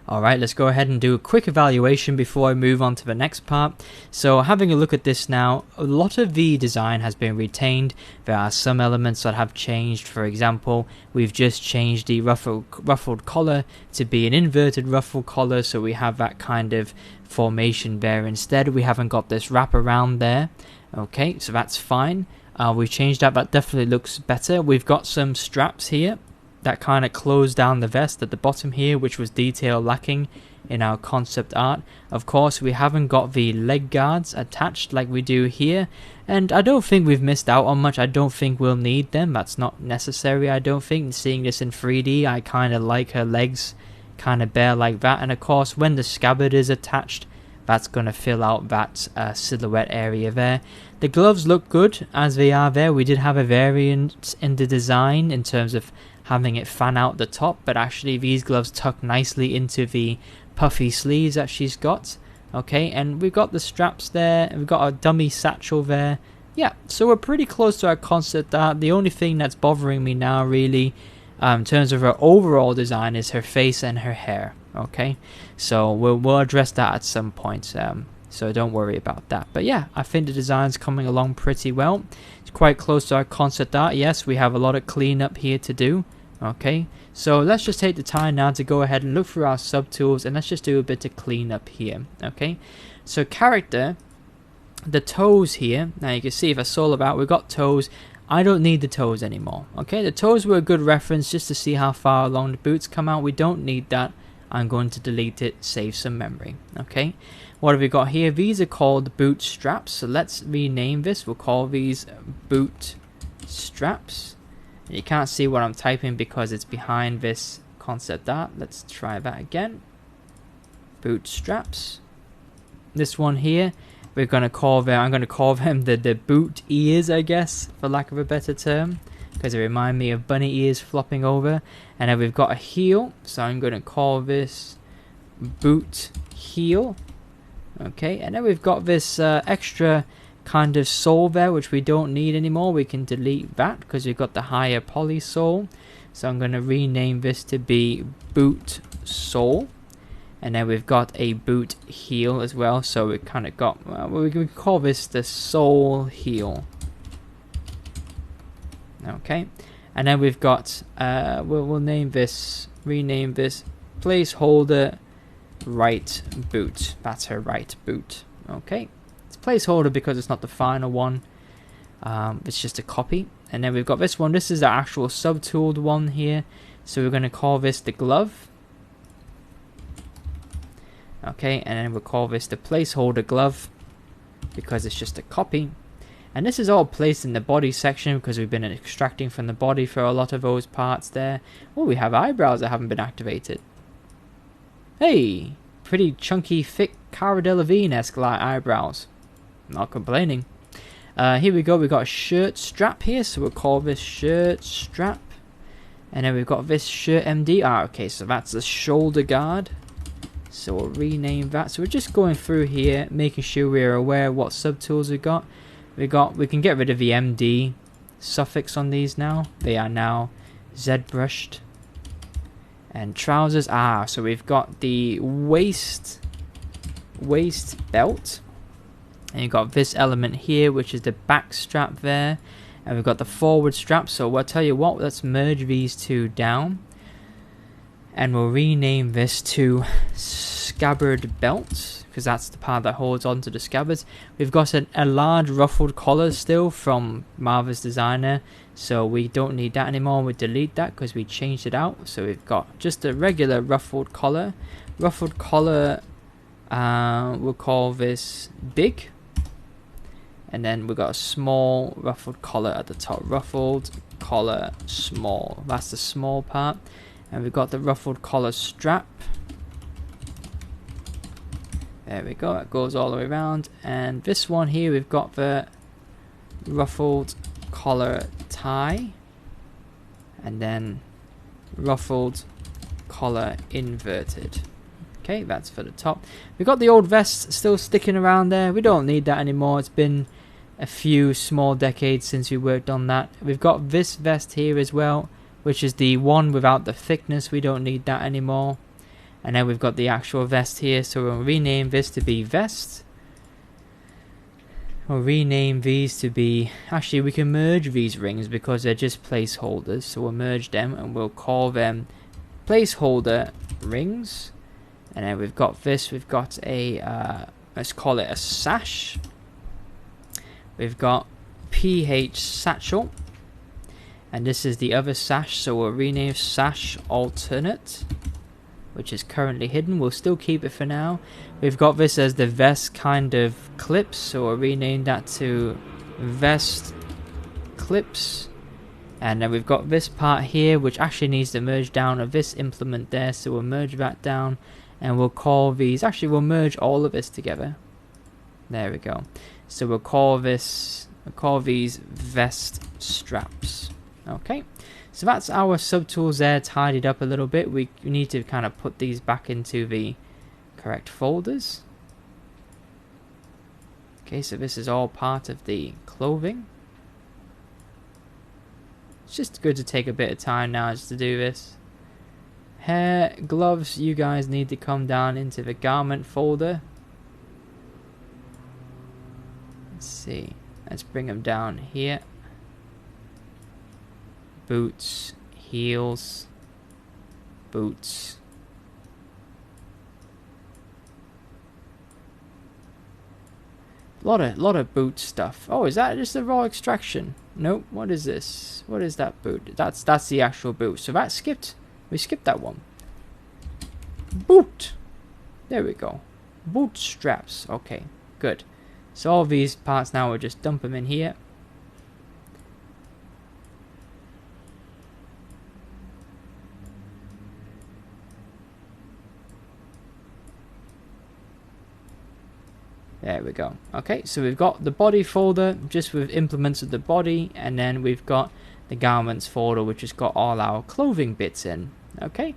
Alright, let's go ahead and do a quick evaluation before I move on to the next part. So having a look at this now, a lot of the design has been retained. There are some elements that have changed. For example, we've just changed the ruffled collar to be an inverted ruffled collar, so we have that kind of formation there instead. We haven't got this wrap around there. Okay, so that's fine. We've changed that definitely looks better. We've got some straps here that kind of close down the vest at the bottom here, which was detail lacking in our concept art. Of course, we haven't got the leg guards attached like we do here, and I don't think we've missed out on much. I don't think we'll need them. That's not necessary, I don't think. Seeing this in 3D, I kind of like her legs kind of bare like that, and of course when the scabbard is attached, that's going to fill out that silhouette area there. The gloves look good as they are there. We did have a variant in the design in terms of having it fan out the top, but actually these gloves tuck nicely into the puffy sleeves that she's got. Okay, and we've got the straps there, and we've got a dummy satchel there. Yeah, so we're pretty close to our concept art. The only thing that's bothering me now really in terms of her overall design is her face and her hair. Okay, so we'll address that at some point, so don't worry about that. But yeah, I think the design's coming along pretty well. It's quite close to our concept art. Yes, we have a lot of cleanup here to do. Okay, so let's just take the time now to go ahead and look through our subtools, and let's just do a bit of cleanup here. Okay, so character, the toes here, now you can see if I scroll about, we've got toes. I don't need the toes anymore. Okay, the toes were a good reference just to see how far along the boots come out. We don't need that. I'm going to delete it, save some memory. Okay, what have we got here? These are called boot straps, so let's rename this. We'll call these boot straps. You can't see what I'm typing because it's behind this concept art. Let's try that again. Boot straps. This one here, we're going to call them, I'm going to call them the boot ears, I guess, for lack of a better term, because they remind me of bunny ears flopping over. And then we've got a heel, so I'm going to call this boot heel. Okay, and then we've got this extra kind of sole there, which we don't need anymore. We can delete that because we've got the higher poly sole. So I'm going to rename this to be boot sole. And then we've got a boot heel as well, so we kind of got, we can call this the sole heel. Okay, and then we've got, we'll name this, rename this placeholder right boot. That's her right boot. Okay, it's placeholder because it's not the final one. It's just a copy. And then we've got this one. This is the actual subtooled one here. So we're going to call this the glove. Okay, and then we'll call this the placeholder glove because it's just a copy. And this is all placed in the body section because we've been extracting from the body for a lot of those parts there. Oh, we have eyebrows that haven't been activated. Hey, pretty chunky, thick Cara Delevingne-esque like eyebrows. Not complaining. Here we go, we've got a shirt strap here, so we'll call this shirt strap. And then we've got this shirt MD. Okay, so that's the shoulder guard. So we'll rename that. So we're just going through here, making sure we're aware of what subtools we've got. We can get rid of the MD suffix on these now. They are now Z-brushed. And trousers. So we've got the waist belt. And you've got this element here, which is the back strap there. And we've got the forward strap. So I'll tell you what, let's merge these two down. And we'll rename this to scabbard belt, because that's the part that holds onto the scabbards. We've got a large ruffled collar still from Marvel's designer, so we don't need that anymore. We delete that because we changed it out. So we've got just a regular ruffled collar. Ruffled collar, we'll call this big. And then we've got a small ruffled collar at the top. Ruffled collar small. That's the small part. And we've got the ruffled collar strap. There we go, it goes all the way around. And this one here, we've got the ruffled collar tie. And then ruffled collar inverted. Okay, that's for the top. We've got the old vest still sticking around there. We don't need that anymore. It's been a few small decades since we worked on that. We've got this vest here as well, which is the one without the thickness. We don't need that anymore. And then we've got the actual vest here, so we'll rename this to be vest. We'll rename these to be, actually we can merge these rings because they're just placeholders, so we'll merge them and we'll call them placeholder rings. And then we've got this, we've got a, let's call it a sash. We've got PH satchel. And this is the other sash, so we'll rename sash alternate, which is currently hidden. We'll still keep it for now. We've got this as the vest kind of clips, so we'll rename that to vest clips. And then we've got this part here, which actually needs to merge down of this implement there, so we'll merge that down, and we'll call these, actually we'll merge all of this together. There we go. So we'll call these vest straps. Okay, so that's our subtools there tidied up a little bit. We need to kind of put these back into the correct folders. Okay, so this is all part of the clothing. It's just good to take a bit of time now just to do this. Hair, gloves, you guys need to come down into the garment folder. Let's see, let's bring them down here. Boots, heels, boots. Lot of boot stuff. Oh, is that just a raw extraction? Nope. What is this? What is that boot? That's the actual boot. So that skipped. We skipped that one. Boot. There we go. Boot straps. Okay, good. So all these parts now, we'll just dump them in here. There we go. Okay, so we've got the body folder just with implements of the body, and then we've got the garments folder which has got all our clothing bits in. Okay,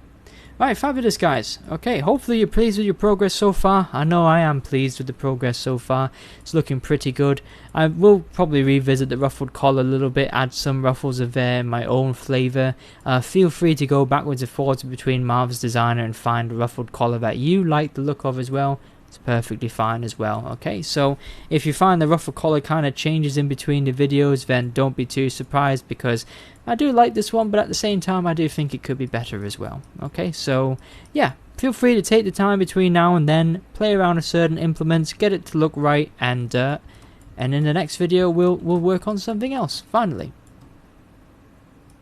right, fabulous guys. Okay, hopefully you're pleased with your progress so far. I know I am pleased with the progress so far. It's looking pretty good. I will probably revisit the ruffled collar a little bit, add some ruffles of my own flavour. Feel free to go backwards and forwards between Marvel's Designer and find a ruffled collar that you like the look of as well. It's perfectly fine as well. Okay, so if you find the ruffled collar kind of changes in between the videos, then don't be too surprised, because I do like this one, but at the same time I do think it could be better as well. Okay, so yeah, feel free to take the time between now and then, play around with certain implements, get it to look right, and in the next video we'll work on something else finally.